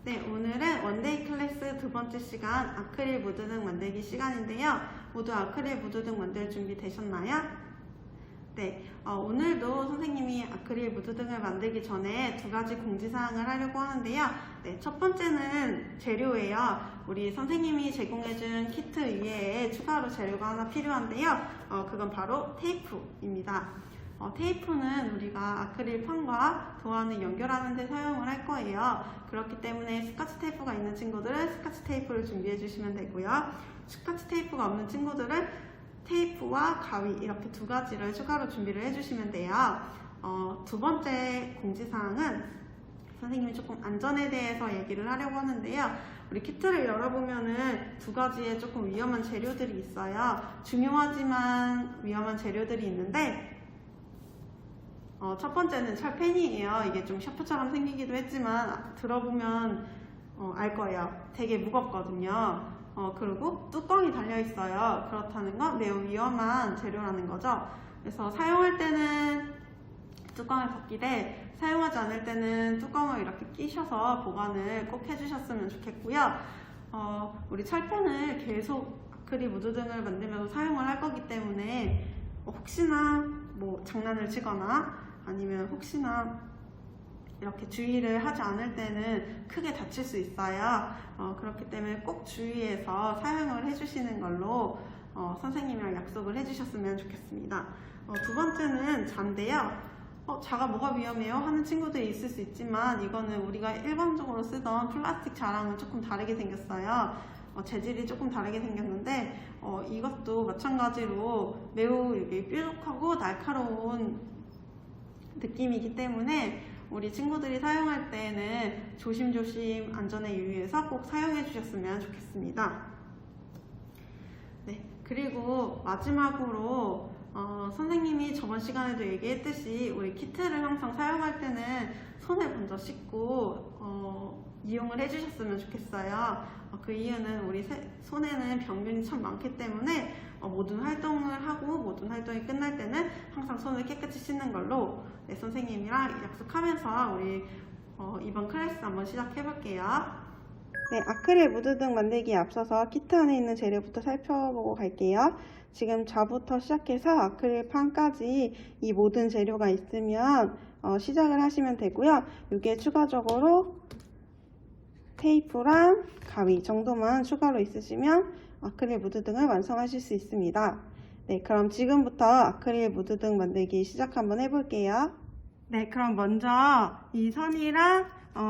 네, 오늘은 원데이 클래스 두 번째 시간 아크릴 무드등 만들기 시간인데요. 모두 아크릴 무드등 만들 준비 되셨나요? 네, 오늘도 선생님이 아크릴 무드등을 만들기 전에 두 가지 공지사항을 하려고 하는데요. 네, 첫 번째는 재료예요. 우리 선생님이 제공해준 키트 위에 추가로 재료가 하나 필요한데요. 그건 바로 테이프입니다. 테이프는 우리가 아크릴판과 도안을 연결하는 데 사용을 할 거예요. 그렇기 때문에 스카치 테이프가 있는 친구들은 스카치 테이프를 준비해 주시면 되고요. 스카치 테이프가 없는 친구들은 테이프와 가위 이렇게 두 가지를 추가로 준비를 해주시면 돼요. 두 번째 공지사항은 선생님이 조금 안전에 대해서 얘기를 하려고 하는데요. 우리 키트를 열어보면은 두 가지의 조금 위험한 재료들이 있어요. 중요하지만 위험한 재료들이 있는데 첫 번째는 철펜이에요. 이게 좀 샤프처럼 생기기도 했지만 들어보면 알 거예요. 되게 무겁거든요. 그리고 뚜껑이 달려있어요. 그렇다는 건 매우 위험한 재료라는 거죠. 그래서 사용할 때는 뚜껑을 벗기되 사용하지 않을 때는 뚜껑을 이렇게 끼셔서 보관을 꼭 해주셨으면 좋겠고요. 우리 철펜을 계속 아크릴 무드등을 만들면서 사용을 할 거기 때문에 혹시나 뭐 장난을 치거나 아니면 혹시나 이렇게 주의를 하지 않을 때는 크게 다칠 수 있어요. 그렇기 때문에 꼭 주의해서 사용을 해주시는 걸로 선생님이랑 약속을 해주셨으면 좋겠습니다. 두 번째는 잔데요. 자가 뭐가 위험해요? 하는 친구들이 있을 수 있지만 이거는 우리가 일반적으로 쓰던 플라스틱 자랑은 조금 다르게 생겼어요. 재질이 조금 다르게 생겼는데 이것도 마찬가지로 매우 이렇게 뾰족하고 날카로운 느낌이기 때문에 우리 친구들이 사용할 때는 조심조심 안전에 유의해서 꼭 사용해 주셨으면 좋겠습니다. 네, 그리고 마지막으로 선생님이 저번 시간에도 얘기했듯이 우리 키트를 항상 사용할 때는 손을 먼저 씻고 이용을 해주셨으면 좋겠어요. 그 이유는 우리 손에는 병균이 참 많기 때문에 모든 활동을 하고 모든 활동이 끝날 때는 항상 손을 깨끗이 씻는 걸로 선생님이랑 약속하면서 우리 이번 클래스 한번 시작해 볼게요. 네, 아크릴 무드등 만들기에 앞서서 키트 안에 있는 재료부터 살펴보고 갈게요. 지금 자부터 시작해서 아크릴판까지 이 모든 재료가 있으면 시작을 하시면 되고요. 이게 추가적으로 테이프랑 가위 정도만 추가로 있으시면 아크릴 무드등을 완성하실 수 있습니다. 네, 그럼 지금부터 아크릴 무드등 만들기 시작 한번 해볼게요. 네, 그럼 먼저 이 선이랑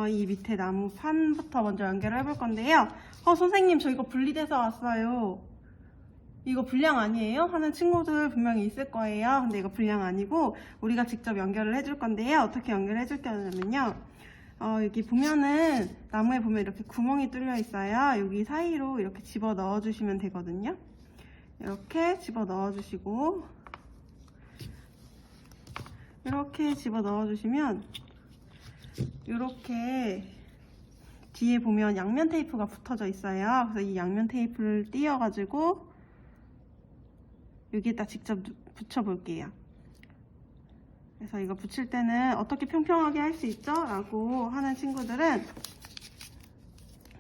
이 밑에 나무 판부터 먼저 연결을 해볼 건데요. 선생님 저 이거 분리돼서 왔어요. 이거 불량 아니에요? 하는 친구들 분명히 있을 거예요. 근데 이거 불량 아니고 우리가 직접 연결을 해줄 건데요. 어떻게 연결해 줄 거냐면요. 여기 보면은 나무에 보면 이렇게 구멍이 뚫려 있어요. 여기 사이로 이렇게 집어 넣어 주시면 되거든요. 이렇게 집어 넣어 주시고 이렇게 집어 넣어 주시면 이렇게 뒤에 보면 양면 테이프가 붙어져 있어요. 그래서 이 양면 테이프를 띄어 가지고 여기에다 직접 붙여 볼게요. 그래서 이거 붙일 때는 어떻게 평평하게 할 수 있죠? 라고 하는 친구들은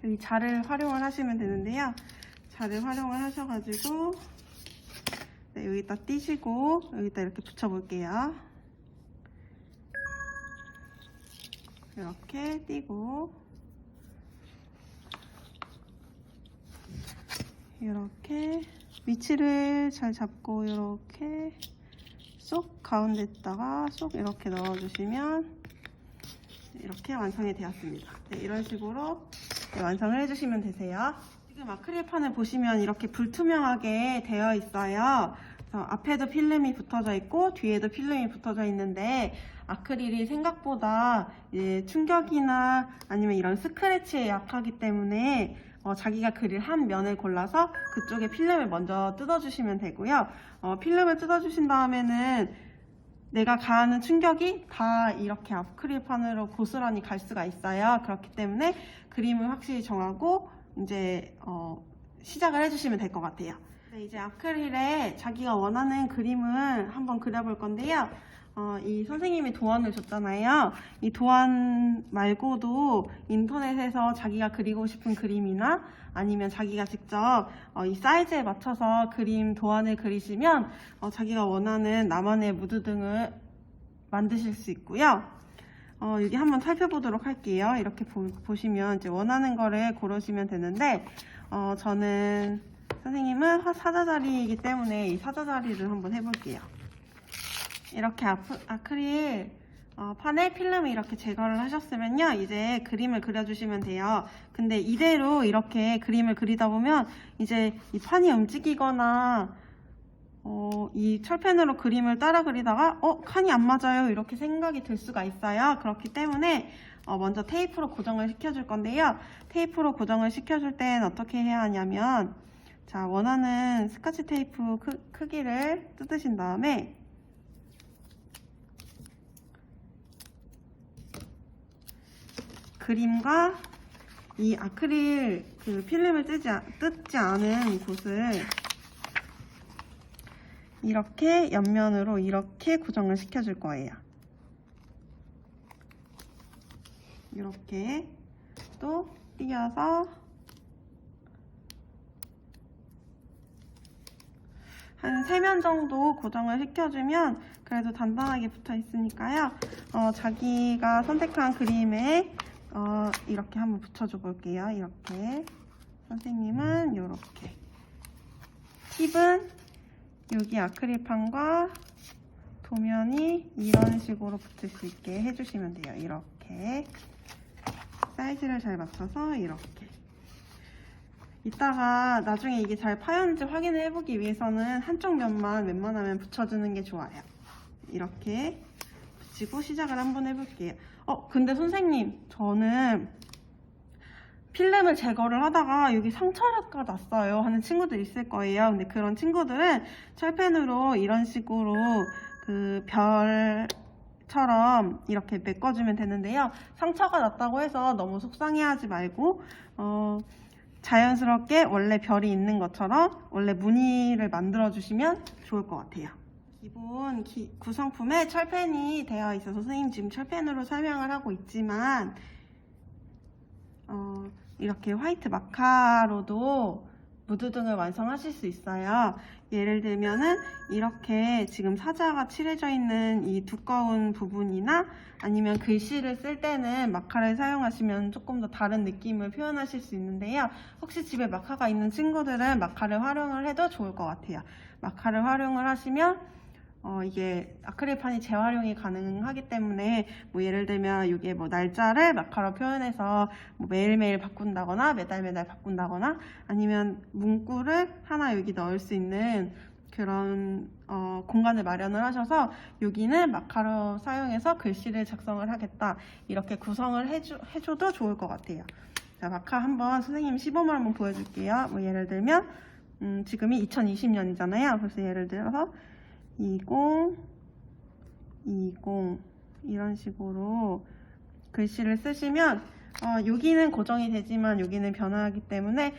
여기 자를 활용을 하시면 되는데요. 자를 활용을 하셔가지고 네, 여기다 띄시고 여기다 이렇게 붙여 볼게요. 이렇게 띄고 이렇게 위치를 잘 잡고 이렇게 쏙 가운데다가 쏙 이렇게 넣어주시면 이렇게 완성이 되었습니다. 네, 이런 식으로 완성을 해주시면 되세요. 지금 아크릴판을 보시면 이렇게 불투명하게 되어 있어요. 그래서 앞에도 필름이 붙어져 있고 뒤에도 필름이 붙어져 있는데 아크릴이 생각보다 충격이나 아니면 이런 스크래치에 약하기 때문에 자기가 그릴 한 면을 골라서 그쪽에 필름을 먼저 뜯어주시면 되고요. 필름을 뜯어주신 다음에는 내가 가하는 충격이 다 이렇게 아크릴판으로 고스란히 갈 수가 있어요. 그렇기 때문에 그림을 확실히 정하고 이제 시작을 해주시면 될 것 같아요. 네, 이제 아크릴에 자기가 원하는 그림을 한번 그려볼 건데요. 이 선생님이 도안을 줬잖아요. 이 도안 말고도 인터넷에서 자기가 그리고 싶은 그림이나 아니면 자기가 직접 이 사이즈에 맞춰서 도안을 그리시면 자기가 원하는 나만의 무드 등을 만드실 수 있고요. 여기 한번 살펴보도록 할게요. 이렇게 보시면 이제 원하는 거를 고르시면 되는데 저는 선생님은 사자자리이기 때문에 이 사자자리를 한번 해볼게요. 이렇게 아크릴 판에 필름을 이렇게 제거를 하셨으면요, 이제 그림을 그려주시면 돼요. 근데 이대로 이렇게 그림을 그리다 보면 이제 이 판이 움직이거나 이 철펜으로 그림을 따라 그리다가 칸이 안 맞아요 이렇게 생각이 들 수가 있어요. 그렇기 때문에 먼저 테이프로 고정을 시켜줄 건데요. 테이프로 고정을 시켜줄 땐 어떻게 해야 하냐면, 자, 원하는 스카치 테이프 크기를 뜯으신 다음에 그림과 이 아크릴 필름을 뜯지 않은 곳을 이렇게 옆면으로 이렇게 고정을 시켜줄 거예요. 이렇게 또 띄어서 한 3면 정도 고정을 시켜주면 그래도 단단하게 붙어 있으니까요. 자기가 선택한 그림에 이렇게 한번 붙여줘 볼게요. 이렇게. 선생님은 이렇게. 팁은 여기 아크릴판과 도면이 이런 식으로 붙을 수 있게 해주시면 돼요. 이렇게. 사이즈를 잘 맞춰서 이렇게. 이따가 나중에 이게 잘 파였는지 확인을 해보기 위해서는 한쪽 면만 웬만하면 붙여주는 게 좋아요. 이렇게 붙이고 시작을 한번 해볼게요. 근데 선생님, 저는 필름을 제거를 하다가 여기 상처가 났어요 하는 친구들 있을 거예요. 근데 그런 친구들은 철펜으로 이런 식으로 별처럼 이렇게 메꿔주면 되는데요. 상처가 났다고 해서 너무 속상해하지 말고 자연스럽게 원래 별이 있는 것처럼 원래 무늬를 만들어 주시면 좋을 것 같아요. 기본 구성품에 철펜이 되어 있어서 선생님 지금 철펜으로 설명을 하고 있지만 이렇게 화이트 마카로도 무드 등을 완성하실 수 있어요. 예를 들면은 이렇게 지금 사자가 칠해져 있는 이 두꺼운 부분이나 아니면 글씨를 쓸 때는 마카를 사용하시면 조금 더 다른 느낌을 표현하실 수 있는데요. 혹시 집에 마카가 있는 친구들은 마카를 활용을 해도 좋을 것 같아요. 마카를 활용을 하시면 이게 아크릴판이 재활용이 가능하기 때문에 예를 들면 이게 날짜를 마카로 표현해서 매일매일 바꾼다거나 매달 바꾼다거나 아니면 문구를 하나 여기 넣을 수 있는 그런 공간을 마련을 하셔서 여기는 마카로 사용해서 글씨를 작성을 하겠다 이렇게 구성을 해줘도 좋을 것 같아요. 자, 마카 한번 선생님 시범을 한번 보여줄게요. 예를 들면 지금이 2020년이잖아요. 그래서 예를 들어서 20 이런 식으로 글씨를 쓰시면 여기는 고정이 되지만 여기는 변화하기 때문에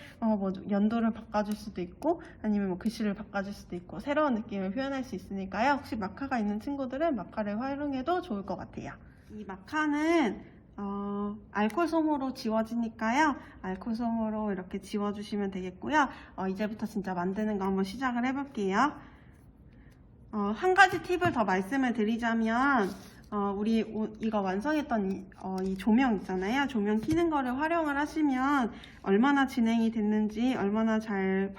연도를 바꿔줄 수도 있고 아니면 글씨를 바꿔줄 수도 있고 새로운 느낌을 표현할 수 있으니까요. 혹시 마카가 있는 친구들은 마카를 활용해도 좋을 것 같아요. 이 마카는 알코올 솜으로 지워지니까요. 알코올 솜으로 이렇게 지워주시면 되겠고요. 이제부터 진짜 만드는 거 한번 시작을 해볼게요. 한 가지 팁을 더 말씀을 드리자면 우리 이거 완성했던 이 조명 있잖아요. 조명 켜는 거를 활용을 하시면 얼마나 진행이 됐는지 얼마나 잘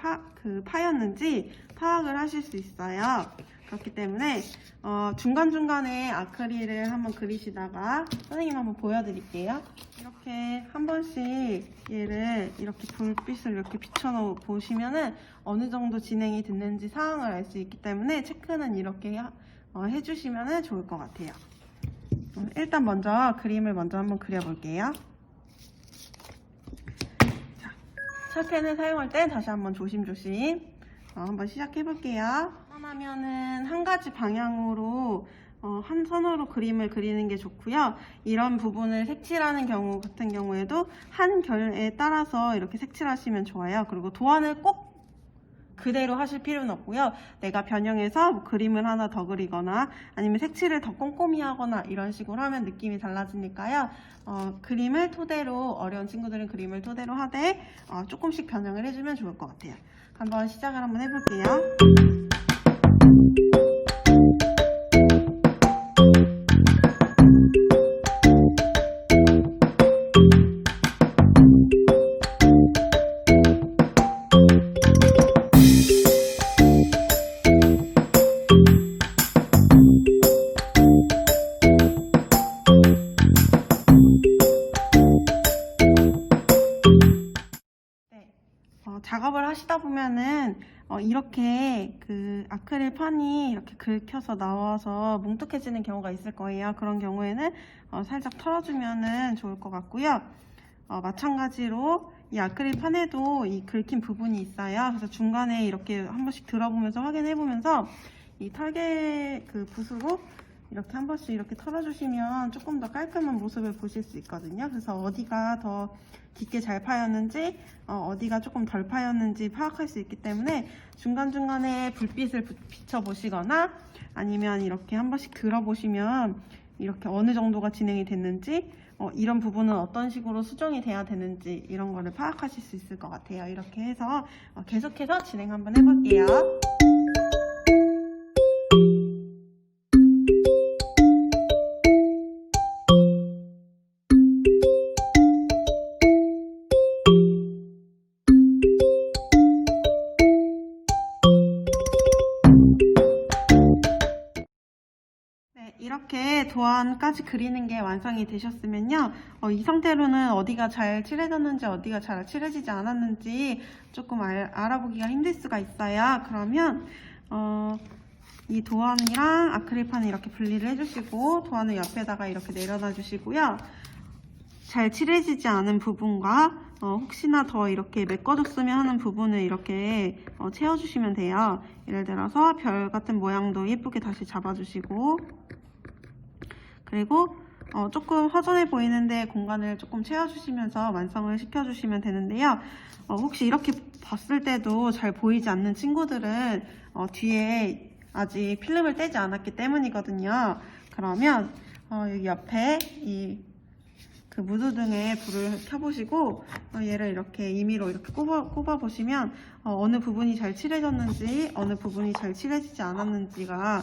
파였는지 파악을 하실 수 있어요. 그렇기 때문에 중간중간에 아크릴을 한번 그리시다가 선생님 한번 보여드릴게요. 이렇게 한 번씩 얘를 이렇게 불빛을 이렇게 비춰 보시면은 어느 정도 진행이 됐는지 상황을 알 수 있기 때문에 체크는 이렇게 해주시면 좋을 것 같아요. 일단 먼저 그림을 한번 그려볼게요. 자, 철펜을 사용할 땐 다시 한번 조심조심 한번 시작해볼게요. 하면은 한 가지 방향으로 한 선으로 그림을 그리는 게 좋고요. 이런 부분을 색칠하는 경우 같은 경우에도 한 결에 따라서 이렇게 색칠하시면 좋아요. 그리고 도안을 꼭 그대로 하실 필요는 없고요. 내가 변형해서 뭐 그림을 하나 더 그리거나 아니면 색칠을 더 꼼꼼히 하거나 이런 식으로 하면 느낌이 달라지니까요. 그림을 토대로, 어려운 친구들은 그림을 토대로 하되 조금씩 변형을 해주면 좋을 것 같아요. 한번 시작을 한번 해볼게요. 작업을 하시다 보면은 이렇게 그 아크릴 판이 이렇게 긁혀서 나와서 뭉툭해지는 경우가 있을 거예요. 그런 경우에는 살짝 털어주면은 좋을 것 같고요. 마찬가지로 이 아크릴 판에도 이 긁힌 부분이 있어요. 그래서 중간에 이렇게 한 번씩 들어보면서 확인해 보면서 이 털개 그 붓으로 이렇게 한 번씩 이렇게 털어주시면 조금 더 깔끔한 모습을 보실 수 있거든요. 그래서 어디가 더 깊게 잘 파였는지, 어디가 조금 덜 파였는지 파악할 수 있기 때문에 중간중간에 불빛을 비춰보시거나 아니면 이렇게 한 번씩 들어보시면 이렇게 어느 정도가 진행이 됐는지, 이런 부분은 어떤 식으로 수정이 돼야 되는지 이런 거를 파악하실 수 있을 것 같아요. 이렇게 해서 계속해서 진행 한번 해볼게요. 이렇게 도안까지 그리는 게 완성이 되셨으면요. 이 상태로는 어디가 잘 칠해졌는지 어디가 잘 칠해지지 않았는지 조금 알아보기가 힘들 수가 있어요. 그러면 이 도안이랑 아크릴판을 이렇게 분리를 해주시고 도안을 옆에다가 이렇게 내려놔 주시고요. 잘 칠해지지 않은 부분과 혹시나 더 이렇게 메꿔줬으면 하는 부분을 이렇게 채워주시면 돼요. 예를 들어서 별 같은 모양도 예쁘게 다시 잡아주시고, 그리고 조금 허전해 보이는데 공간을 조금 채워주시면서 완성을 시켜주시면 되는데요. 혹시 이렇게 봤을 때도 잘 보이지 않는 친구들은 뒤에 아직 필름을 떼지 않았기 때문이거든요. 그러면 여기 옆에 그 무드등에 불을 켜보시고 얘를 이렇게 임의로 이렇게 꼽아 보시면 어느 부분이 잘 칠해졌는지 어느 부분이 잘 칠해지지 않았는지가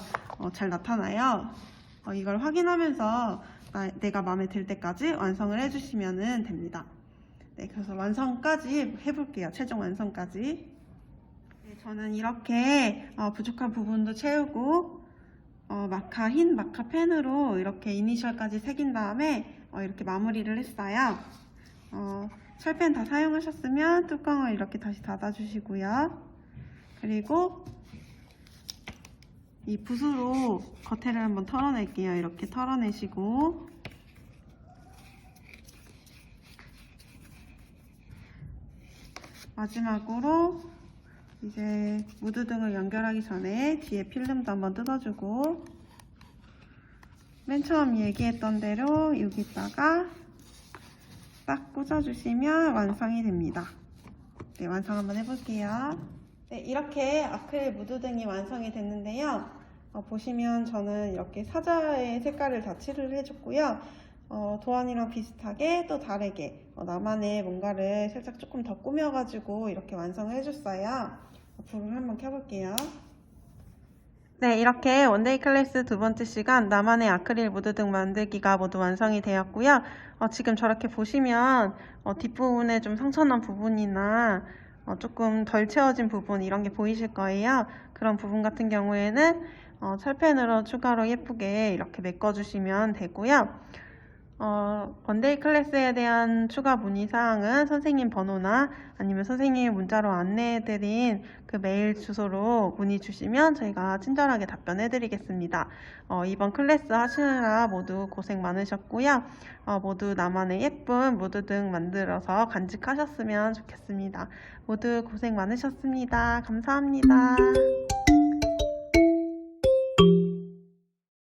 잘 나타나요. 이걸 확인하면서 내가 마음에 들 때까지 완성을 해주시면 됩니다. 네, 그래서 완성까지 해볼게요. 최종 완성까지. 네, 저는 이렇게 부족한 부분도 채우고 흰 마카 펜으로 이렇게 이니셜까지 새긴 다음에 이렇게 마무리를 했어요. 철펜 다 사용하셨으면 뚜껑을 이렇게 다시 닫아주시고요. 그리고 이 붓으로 겉에를 한번 털어낼게요. 이렇게 털어내시고, 마지막으로 이제 무드등을 연결하기 전에 뒤에 필름도 한번 뜯어주고, 맨 처음 얘기했던 대로 여기다가 딱 꽂아주시면 완성이 됩니다. 네, 완성 한번 해볼게요. 네, 이렇게 아크릴 무드등이 완성이 됐는데요. 보시면 저는 이렇게 사자의 색깔을 다 칠을 해줬고요. 도안이랑 비슷하게 또 다르게 나만의 뭔가를 살짝 조금 더 꾸며가지고 이렇게 완성을 해줬어요. 불을 한번 켜볼게요. 네, 이렇게 원데이 클래스 두 번째 시간 나만의 아크릴 무드등 만들기가 모두 완성이 되었고요. 지금 저렇게 보시면 뒷부분에 좀 상처난 부분이나 조금 덜 채워진 부분 이런 게 보이실 거예요. 그런 부분 같은 경우에는 철펜으로 추가로 예쁘게 이렇게 메꿔주시면 되고요. 원데이 클래스에 대한 추가 문의사항은 선생님 번호나 아니면 선생님이 문자로 안내해드린 그 메일 주소로 문의 주시면 저희가 친절하게 답변해드리겠습니다. 이번 클래스 하시느라 모두 고생 많으셨고요. 모두 나만의 예쁜 무드등 만들어서 간직하셨으면 좋겠습니다. 모두 고생 많으셨습니다. 감사합니다.